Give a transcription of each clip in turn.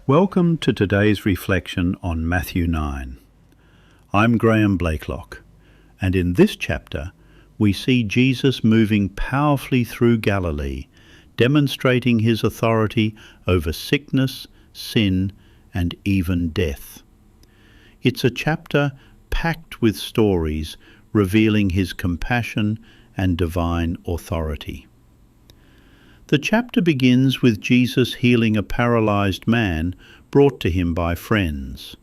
Welcome to today's reflection on Matthew 9. I'm Graeme Blaiklock, and in this chapter we see Jesus moving powerfully through Galilee, demonstrating his authority over sickness, sin, and even death. It's a chapter packed with stories revealing his compassion and divine authority. The chapter begins with Jesus healing a paralyzed man brought to him by friends.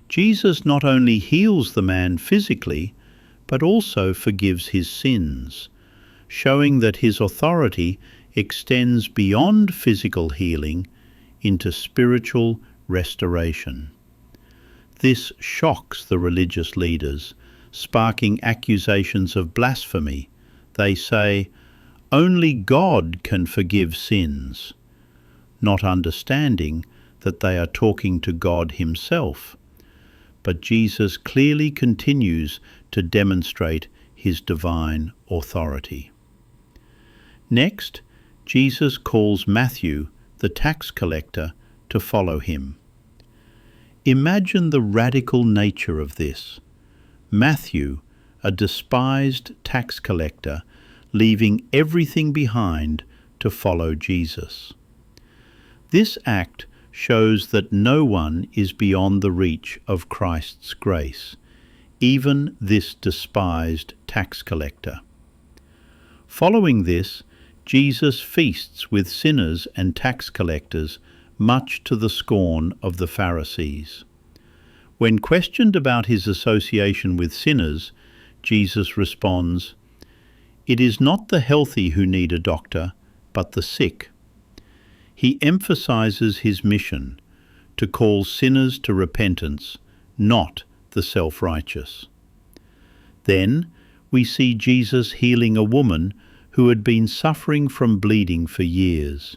Jesus not only heals the man physically, but also forgives his sins, showing that his authority extends beyond physical healing into spiritual restoration. This shocks the religious leaders, sparking accusations of blasphemy. They say, "Only God can forgive sins," not understanding that they are talking to God himself. But Jesus clearly continues to demonstrate his divine authority. Next, Jesus calls Matthew, the tax collector, to follow him. Imagine the radical nature of this. Matthew, a despised tax collector, leaving everything behind to follow Jesus. This act shows that no one is beyond the reach of Christ's grace, even this despised tax collector. Following this, Jesus feasts with sinners and tax collectors, much to the scorn of the Pharisees. When questioned about his association with sinners, Jesus responds, "It is not the healthy who need a doctor, but the sick." He emphasizes his mission to call sinners to repentance, not the self-righteous. Then we see Jesus healing a woman who had been suffering from bleeding for years.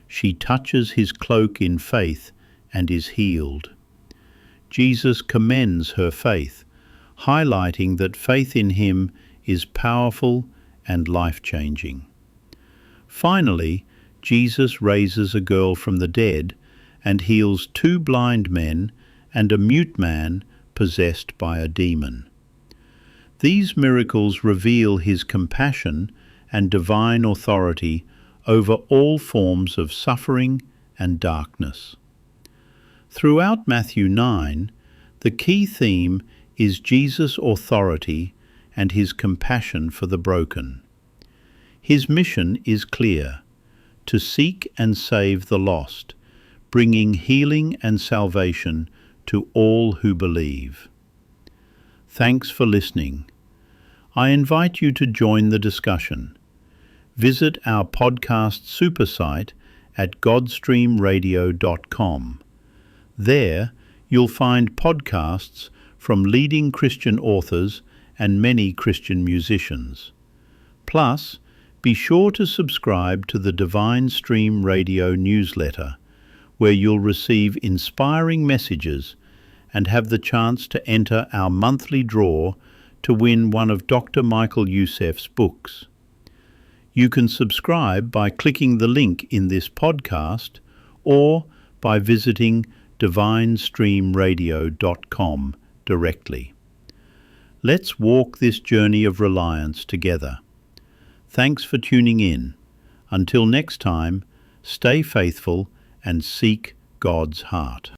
She touches his cloak in faith and is healed. Jesus commends her faith, highlighting that faith in him is powerful and life-changing. Finally, Jesus raises a girl from the dead and heals 2 blind men and a mute man possessed by a demon. These miracles reveal his compassion and divine authority over all forms of suffering and darkness. Throughout Matthew 9, the key theme is Jesus' authority and his compassion for the broken. His mission is clear: to seek and save the lost, bringing healing and salvation to all who believe. Thanks for listening. I invite you to join the discussion. Visit our podcast super site at godstreamradio.com. There, you'll find podcasts from leading Christian authors and many Christian musicians. Plus, be sure to subscribe to the Divine Stream Radio newsletter, where you'll receive inspiring messages and have the chance to enter our monthly draw to win one of Dr. Michael Youssef's books. You can subscribe by clicking the link in this podcast or by visiting divinestreamradio.com directly. Let's walk this journey of reliance together. Thanks for tuning in. Until next time, stay faithful and seek God's heart.